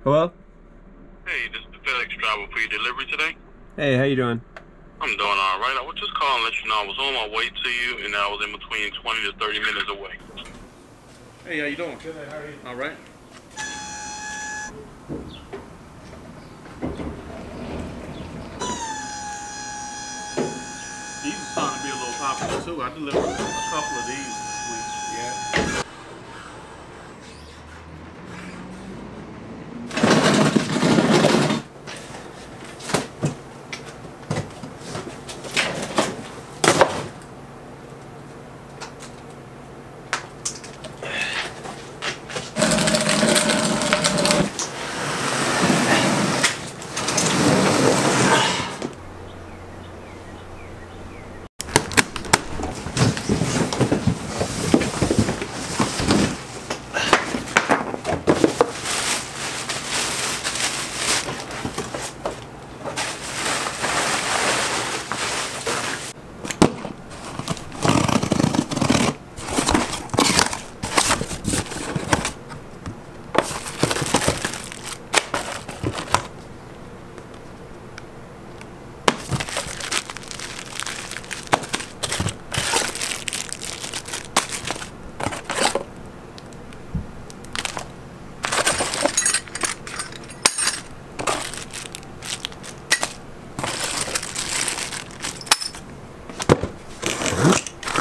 Hello? Hey, this is the FedEx driver for your delivery today. Hey, how you doing? I'm doing all right. I was just calling to let you know I was on my way to you, and I was in between 20 to 30 minutes away. Hey, how you doing? Good, how are you? All right. These are starting to be a little popular too. I delivered a couple of these this week. Yeah.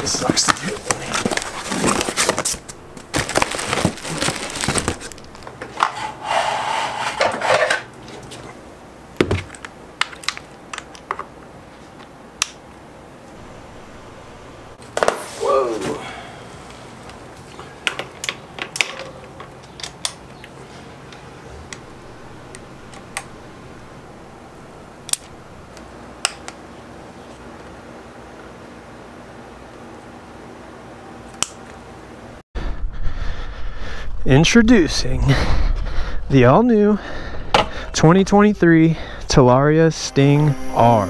This sucks to do. Whoa. Introducing the all-new 2023 Talaria Sting R.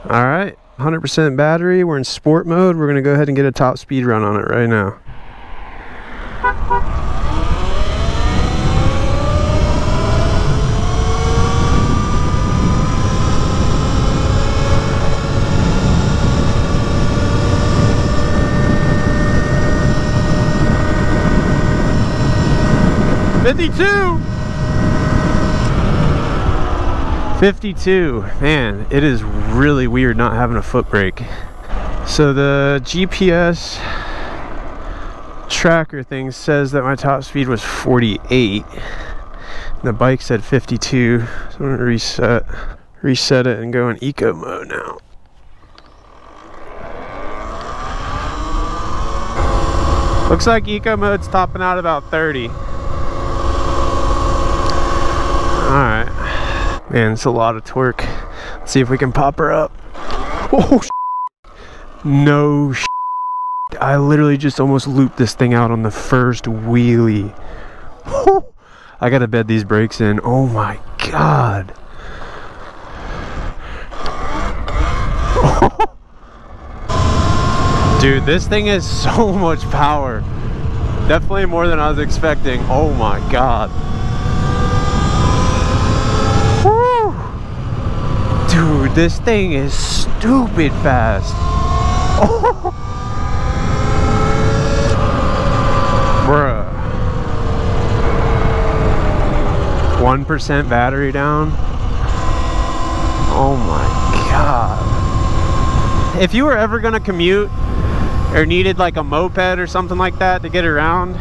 Alright, 100% battery, we're in sport mode. We're going to go ahead and get a top speed run on it right now. $52! 52. Man, it is really weird not having a foot brake. So the GPS tracker thing says that my top speed was 48. The bike said 52. So I'm gonna reset it and go in eco mode now. Looks like eco mode's topping out about 30. Alright. Man, it's a lot of torque. Let's see if we can pop her up. Oh, no shit. I literally just almost looped this thing out on the first wheelie. I gotta bed these brakes in. Oh my god. Dude, this thing has so much power. Definitely more than I was expecting. Oh my god. Dude, this thing is stupid fast. Oh. Bruh. 1% battery down. Oh my god. If you were ever gonna commute or needed like a moped or something like that to get around,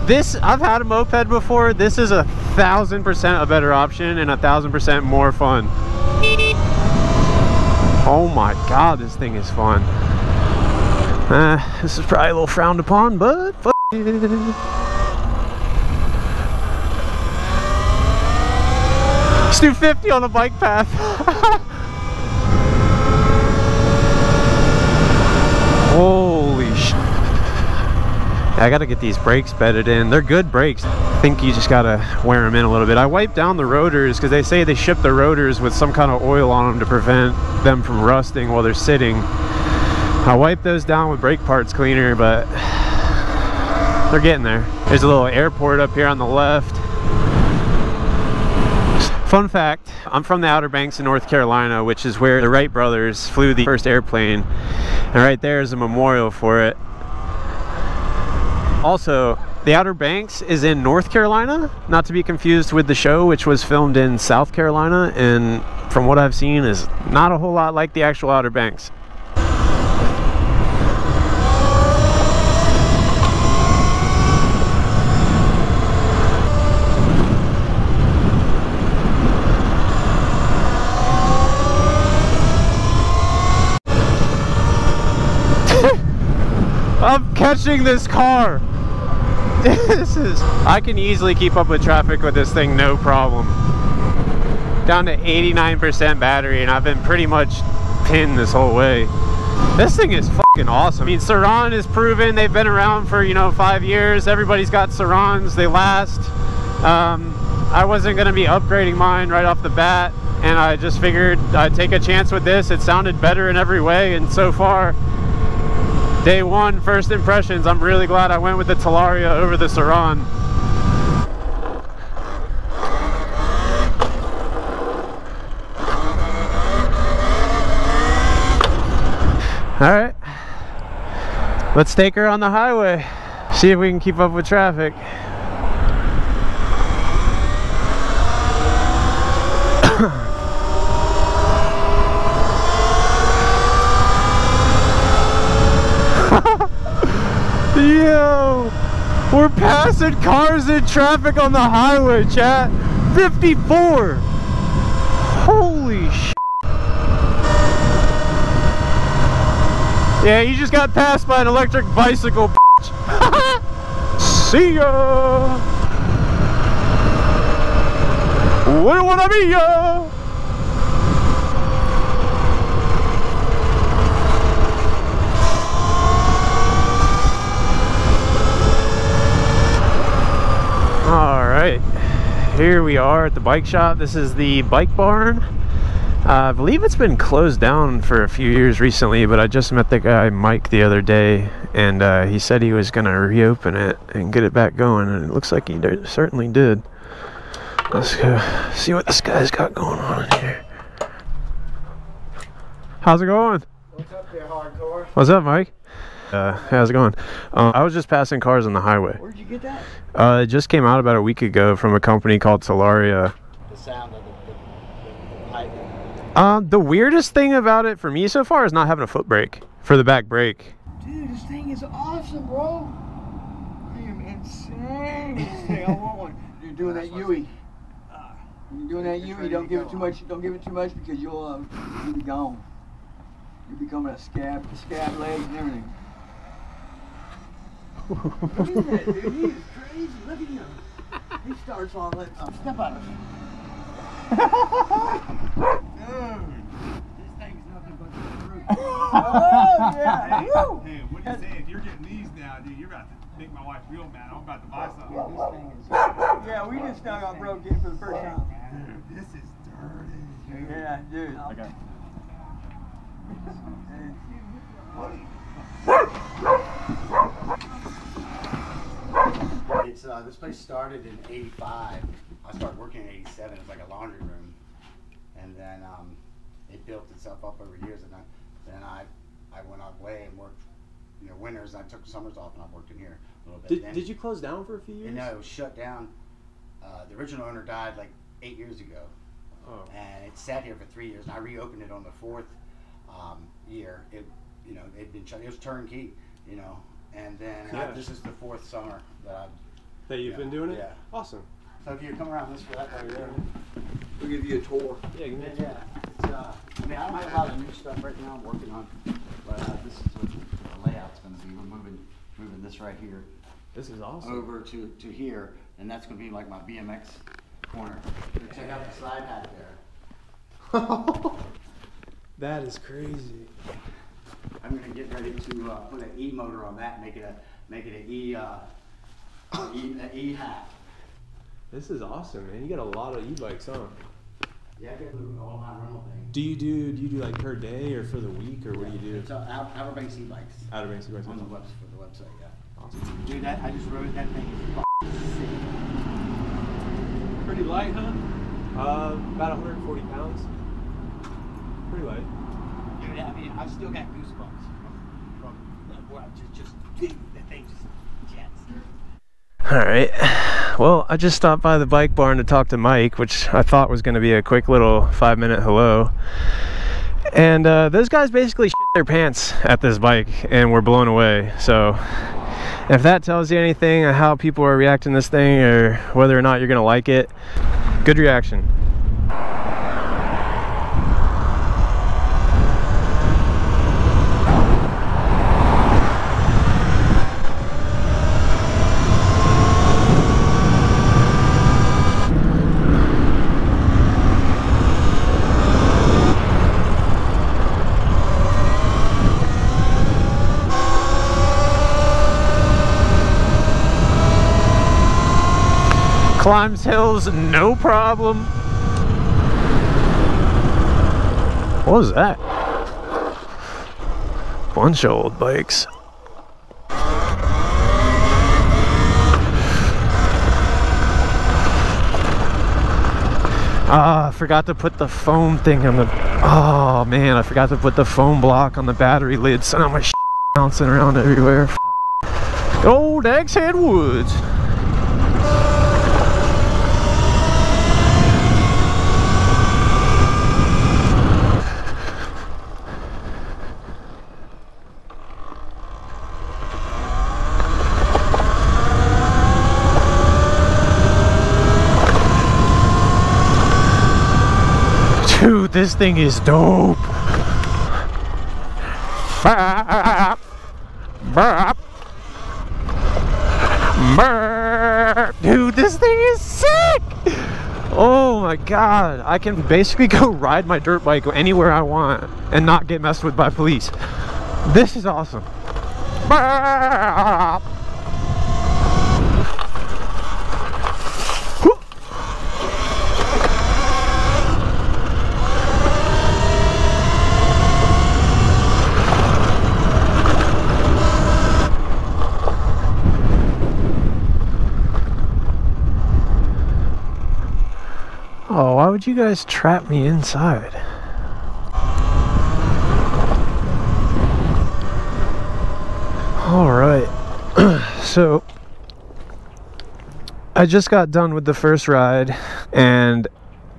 this, I've had a moped before. This is 1000% a better option and 1000% more fun. Oh my god, this thing is fun. This is probably a little frowned upon, but fuck it. do 50 on a bike path. Holy sh! I gotta get these brakes bedded in. They're good brakes. I think you just gotta wear them in a little bit. I wiped down the rotors because they say they ship the rotors with some kind of oil on them to prevent them from rusting while they're sitting. I wiped those down with brake parts cleaner, but they're getting there. There's a little airport up here on the left. Fun fact, I'm from the Outer Banks in North Carolina, which is where the Wright brothers flew the first airplane. And right there is a memorial for it. Also, the Outer Banks is in North Carolina, not to be confused with the show, which was filmed in South Carolina, and from what I've seen is not a whole lot like the actual Outer Banks. I'm catching this car. I can easily keep up with traffic with this thing, no problem. Down to 89% battery, and I've been pretty much pinned this whole way. This thing is fucking awesome. I mean, Surron is proven. They've been around for, you know, 5 years. Everybody's got Surrons. They last. I wasn't going to be upgrading mine right off the bat, and I just figured I'd take a chance with this. It sounded better in every way, and so far, day one, first impressions, I'm really glad I went with the Talaria over the Surron. Alright, let's take her on the highway, see if we can keep up with traffic. Yo, we're passing cars in traffic on the highway, chat. 54. Holy shit. Yeah, you just got passed by an electric bicycle, bitch. See ya. We wanna be ya. Alright, here we are at the bike shop. This is the bike barn. I believe it's been closed down for a few years recently, but I just met the guy Mike the other day, and he said he was going to reopen it and get it back going, and it looks like he certainly did. Let's go see what this guy's got going on in here. How's it going? What's up there, hardcore? What's up, Mike? How's it going? I was just passing cars on the highway. Where'd you get that? It just came out about a week ago from a company called Talaria. The sound of the pipe. The weirdest thing about it for me so far is not having a foot brake for the back brake. Dude, this thing is awesome, bro. I am insane. This thing, I want one. You're doing that Yui. You're doing that Yui. Don't give it too much. Don't give it too much because you'll be gone. You're becoming a scab legs and everything. Look at that, dude. He is crazy. Look at him. He starts on like step out of it. Dude, this thing's nothing but the truth. Oh yeah. Hey, what do you say? If you're getting these now, dude, you're about to make my wife real mad. I'm about to buy something. This thing is. Yeah, we just now got broke in for the first time. Dude, this is dirty. Yeah, dude. Okay. It's this place started in '85. I started working in '87. It was like a laundry room, and then it built itself up over years. And then I went away and worked, you know, winters. And I took summers off and I worked in here a little bit. Did you close down for a few years? No, it was shut down. The original owner died like 8 years ago, and it sat here for 3 years. And I reopened it on the 4th year. It, you know, it'd been shut. It was turnkey, you know. And then this is the 4th summer that you've been doing it? Yeah. Awesome. So if you come around this way, that way there. We'll give you a tour. Yeah, give me a Yeah, it's, I mean, I don't have a lot of new stuff right now I'm working on, but this is what the layout's going to be. We're moving this right here This is awesome. over to here, and that's going to be like my BMX corner. Check out the slide hat there. That is crazy. I'm gonna get ready to put an E motor on that, make it an E hat. This is awesome, man. You got a lot of e-bikes, huh? Yeah, I get the all-time rental thing. Do you do like per day or for the week, or what do you do? It's Outer Banks e-bikes. Outer Banks e-bikes On the website, for the website, yeah. Awesome. Dude, I just rode that thing. It's sick. Pretty light, huh? About 140 pounds. Pretty light. Dude, I mean, I've still got goosebumps from where I'm just dude, that thing just jets. Alright, well, I just stopped by the bike barn to talk to Mike, which I thought was going to be a quick little 5-minute hello. And those guys basically shit their pants at this bike and were blown away. So if that tells you anything on how people are reacting to this thing or whether or not you're going to like it, good reaction. Climbs hills, no problem. What was that? Bunch of old bikes. Ah, I forgot to put the foam thing on the... Oh man, I forgot to put the foam block on the battery lid, so now my shit bouncing around everywhere. Old Egghead Woods. Dude, this thing is dope. Burp, burp, burp. Dude, this thing is sick. Oh my god, I can basically go ride my dirt bike anywhere I want and not get messed with by police. This is awesome. Burp. Oh, why would you guys trap me inside? Alright, so I just got done with the first ride and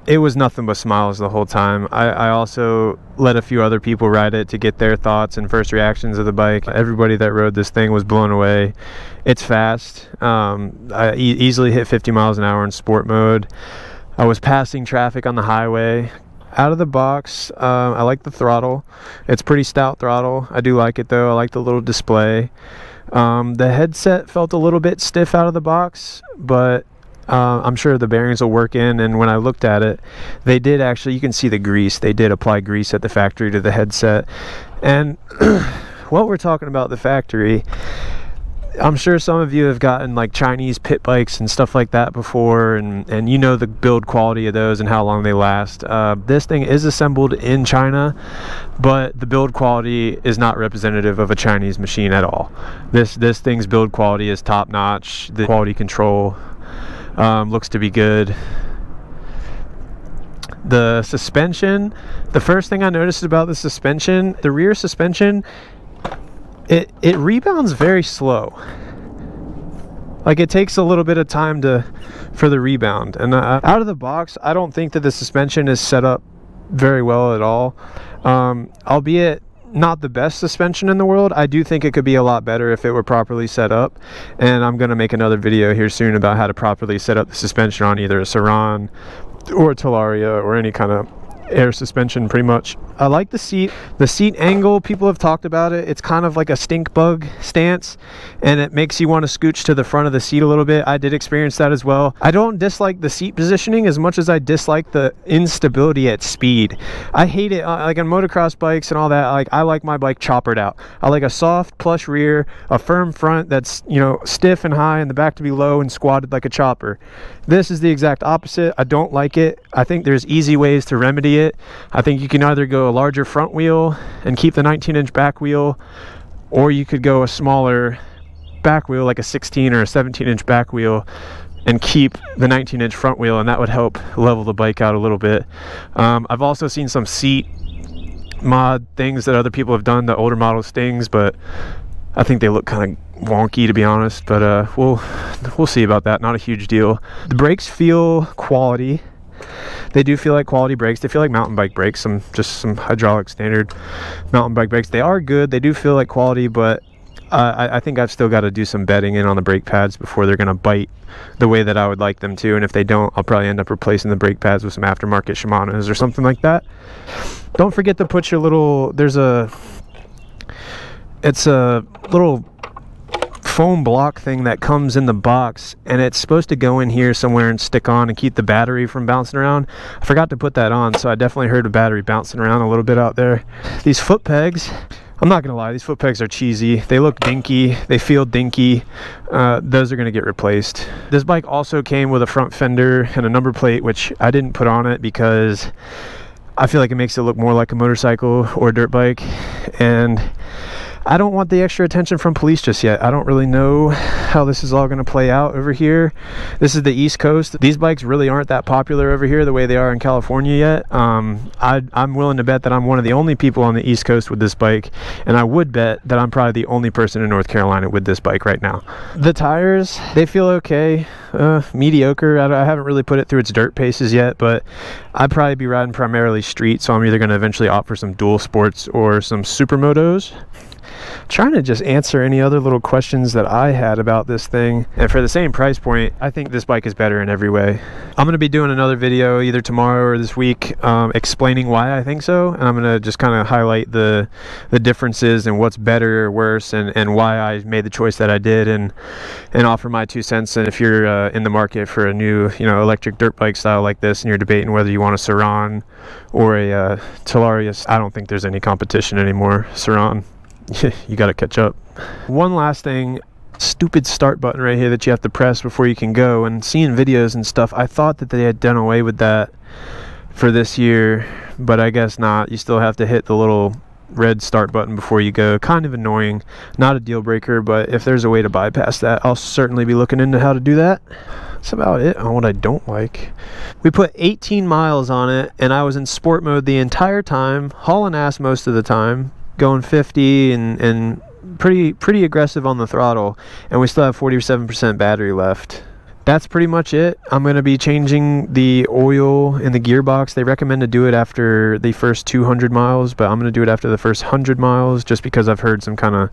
it was nothing but smiles the whole time. I also let a few other people ride it to get their thoughts and first reactions of the bike. Everybody that rode this thing was blown away. It's fast. I easily hit 50 miles an hour in sport mode. I was passing traffic on the highway. Out of the box, I like the throttle. It's pretty stout throttle. I do like it though. I like the little display. The headset felt a little bit stiff out of the box, but I'm sure the bearings will work in. And when I looked at it, they did actually, you can see the grease. They did apply grease at the factory to the headset. And while we're talking about the factory, I'm sure some of you have gotten like Chinese pit bikes and stuff like that before, and you know the build quality of those and how long they last. This thing is assembled in China, but the build quality is not representative of a Chinese machine at all. This thing's build quality is top notch. The quality control looks to be good. The suspension, the first thing I noticed about the suspension, the rear suspension, it rebounds very slow. Like it takes a little bit of time for the rebound. And out of the box, I don't think that the suspension is set up very well at all. Albeit not the best suspension in the world, I do think it could be a lot better if it were properly set up. And I'm going to make another video here soon about how to properly set up the suspension on either a Surron or a Talaria or any kind of air suspension pretty much. I like the seat angle. People have talked about it. It's kind of like a stink bug stance, and it makes you want to scooch to the front of the seat a little bit. I did experience that as well. I don't dislike the seat positioning as much as I dislike the instability at speed. I hate it like on motocross bikes and all that. Like, I like my bike choppered out. I like a soft plush rear, a firm front that's, you know, stiff and high, and the back to be low and squatted like a chopper. This is the exact opposite. I don't like it. I think there's easy ways to remedy it. I think you can either go a larger front wheel and keep the 19-inch back wheel, or you could go a smaller back wheel, like a 16 or a 17-inch back wheel, and keep the 19-inch front wheel, and that would help level the bike out a little bit. I've also seen some seat mod things that other people have done, the older model Stings, but I think they look kind of wonky, to be honest. But we'll see about that. Not a huge deal. The brakes feel quality. They do feel like quality brakes. They feel like mountain bike brakes, just some hydraulic standard mountain bike brakes. They are good. They do feel like quality, but I think I've still got to do some bedding in on the brake pads before they're going to bite the way that I would like them to. And if they don't, I'll probably end up replacing the brake pads with some aftermarket Shimano's or something like that. Don't forget to put your little, it's a little foam block thing that comes in the box, and it's supposed to go in here somewhere and stick on and keep the battery from bouncing around. I forgot to put that on, so I definitely heard the battery bouncing around a little bit out there. These foot pegs, I'm not gonna lie, these foot pegs are cheesy. They look dinky, they feel dinky. Those are gonna get replaced. This bike also came with a front fender and a number plate, which I didn't put on it because I feel like it makes it look more like a motorcycle or a dirt bike, and I don't want the extra attention from police just yet. I don't really know how this is all going to play out over here. This is the East Coast. These bikes really aren't that popular over here the way they are in California yet. I'm willing to bet that I'm one of the only people on the East Coast with this bike, and I would bet that I'm probably the only person in North Carolina with this bike right now. The tires, they feel okay, mediocre. I haven't really put it through its dirt paces yet, but I'd probably be riding primarily street, so I'm either going to eventually opt for some dual sports or some supermotos. Trying to just answer any other little questions that I had about this thing, and for the same price point, I think this bike is better in every way. I'm going to be doing another video either tomorrow or this week explaining why I think so, and I'm going to just kind of highlight the differences and what's better or worse, and why I made the choice that I did, and offer my 2 cents. And if you're in the market for a new, you know, electric dirt bike style like this, and you're debating whether you want a Surron or a Talaria, I don't think there's any competition anymore. Surron, you got to catch up. One last thing, stupid start button right here that you have to press before you can go. And seeing videos and stuff, I thought that they had done away with that for this year, but I guess not. You still have to hit the little red start button before you go. Kind of annoying, not a deal breaker, but if there's a way to bypass that, I'll certainly be looking into how to do that. That's about it on what I don't like. We put 18 miles on it, and I was in sport mode the entire time, hauling ass most of the time, going 50 and pretty aggressive on the throttle, and we still have 47% battery left. That's pretty much it. I'm going to be changing the oil in the gearbox. They recommend to do it after the first 200 miles, but I'm going to do it after the first 100 miles just because I've heard some kind of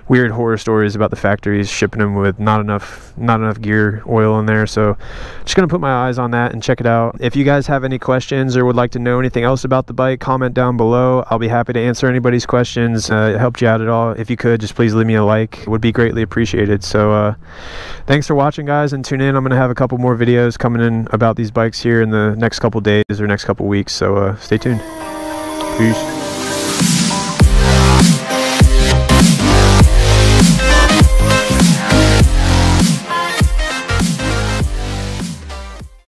weird horror stories about the factories shipping them with not enough gear oil in there. So just gonna put my eyes on that and check it out. If you guys have any questions or would like to know anything else about the bike, comment down below. I'll be happy to answer anybody's questions. It helped you out at all. If you could, just please leave me a like. It would be greatly appreciated. So thanks for watching, guys, and tune in. I'm gonna have a couple more videos coming in about these bikes here in the next couple days or next couple weeks, so stay tuned. Peace.